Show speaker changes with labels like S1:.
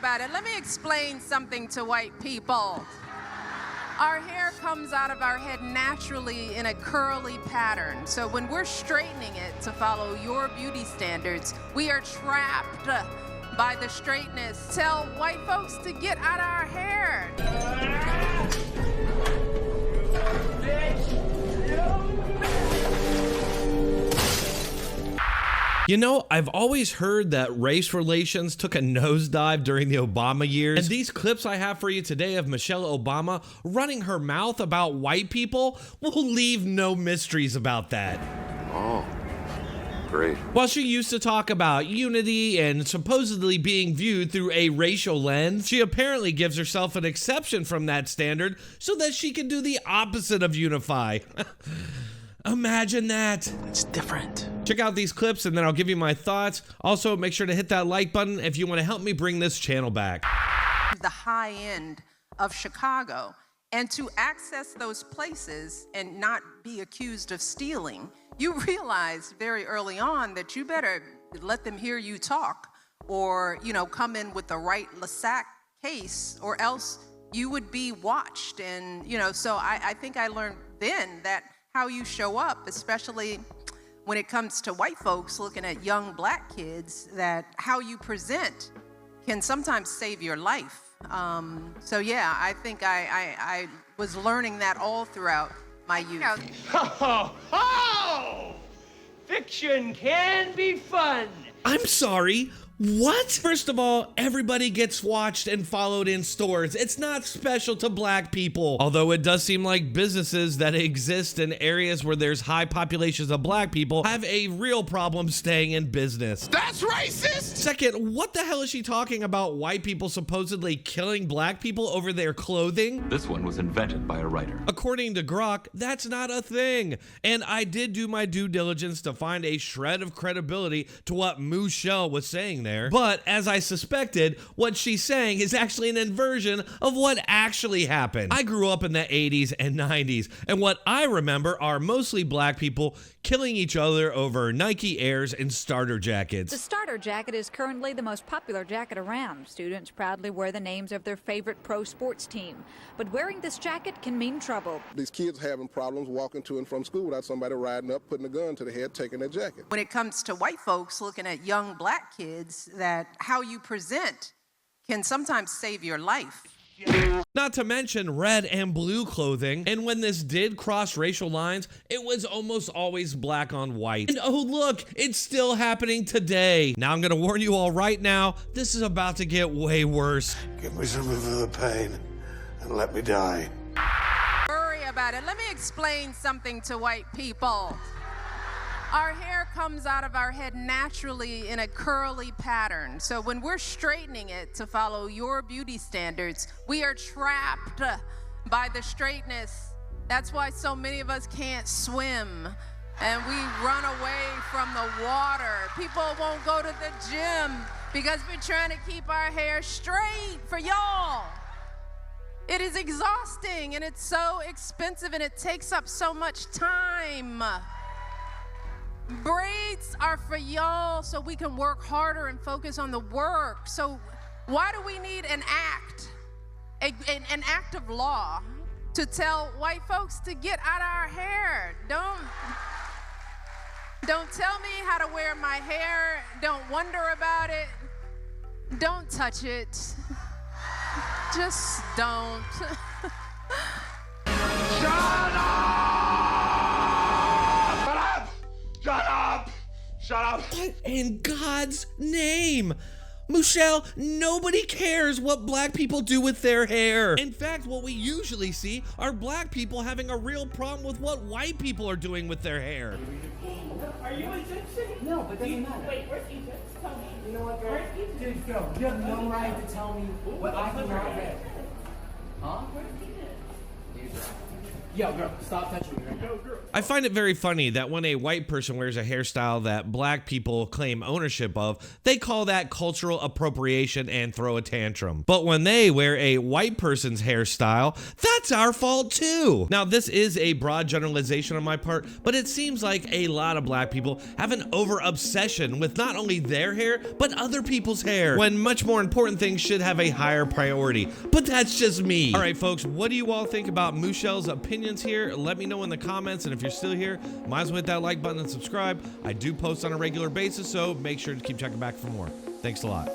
S1: about it. Let me explain something to white people. Our hair comes out of our head naturally in a curly pattern. So when we're straightening it to follow your beauty standards, we are trapped by the straightness. Tell white folks to get out of our hair.
S2: You know, I've always heard that race relations took a nosedive during the Obama years. And these clips I have for you today of Michelle Obama running her mouth about white people will leave no mysteries about that.
S3: Oh, great.
S2: While she used to talk about unity and supposedly being viewed through a racial lens, she apparently gives herself an exception from that standard so that she can do the opposite of unify. Imagine that.
S4: It's different.
S2: Check out these clips and then I'll give you my thoughts. Also, make sure to hit that like button if you want to help me bring this channel back.
S1: The high end of Chicago, and to access those places and not be accused of stealing, you realize very early on that you better let them hear you talk, or, you know, come in with the right LaSac case, or else you would be watched. And, you know, so I think I learned then that how you show up, especially when it comes to white folks looking at young black kids, that how you present can sometimes save your life. So yeah, I think I was learning that all throughout my youth.
S5: Oh, fiction can be fun.
S2: I'm sorry. What? First of all, everybody gets watched and followed in stores. It's not special to black people. Although it does seem like businesses that exist in areas where there's high populations of black people have a real problem staying in business.
S3: That's racist!
S2: Second, what the hell is she talking about white people supposedly killing black people over their clothing?
S6: This one was invented by a writer.
S2: According to Grok, that's not a thing. And I did do my due diligence to find a shred of credibility to what Michelle was saying there. But as I suspected, what she's saying is actually an inversion of what actually happened. I grew up in the 80s and 90s, and what I remember are mostly black people killing each other over Nike Airs and starter jackets.
S7: The starter jacket is currently the most popular jacket around. Students proudly wear the names of their favorite pro sports team. But wearing this jacket can mean trouble.
S8: These kids having problems walking to and from school without somebody riding up, putting a gun to the head, taking their jacket.
S1: When it comes to white folks looking at young black kids, that how you present can sometimes save your life.
S2: Not to mention red and blue clothing. And when this did cross racial lines, it was almost always black on white. And oh look, it's still happening today. Now I'm gonna warn you all right now, this is about to get way worse.
S9: Give me some of the pain and let me die.
S1: Worry about it. Let me explain something to white people. Our hair comes out of our head naturally in a curly pattern. So when we're straightening it to follow your beauty standards, we are trapped by the straightness. That's why so many of us can't swim and we run away from the water. People won't go to the gym because we're trying to keep our hair straight for y'all. It is exhausting and it's so expensive and it takes up so much time. Braids are for y'all so we can work harder and focus on the work. So why do we need an act, an act of law to tell white folks to get out of our hair? Don't tell me how to wear my hair. Don't wonder about it. Don't touch it. Just don't.
S5: Shut up! Shut up! Shut up!
S2: What in God's name? Michelle, nobody cares what black people do with their hair. In fact, what we usually see are black people having a real problem with what white people are doing with their hair.
S10: Are you Egyptian? No, but doesn't matter. Wait, where's Egypt? Tell me.
S11: You know what, girl?
S10: Where's Egypt?
S11: Dude, go. You have no right to tell me what I do not get. Huh?
S10: Where's Egypt?
S11: Yo, girl, stop touching me right now.
S2: I find it very funny that when a white person wears a hairstyle that black people claim ownership of, they call that cultural appropriation and throw a tantrum. But when they wear a white person's hairstyle, that's our fault too. Now, this is a broad generalization on my part, but it seems like a lot of black people have an over-obsession with not only their hair, but other people's hair, when much more important things should have a higher priority. But that's just me. All right, folks, what do you all think about Michelle's opinions here? Let me know in the comments, and if you're still here, might as well hit that like button and subscribe. I do post on a regular basis, so make sure to keep checking back for more. Thanks a lot.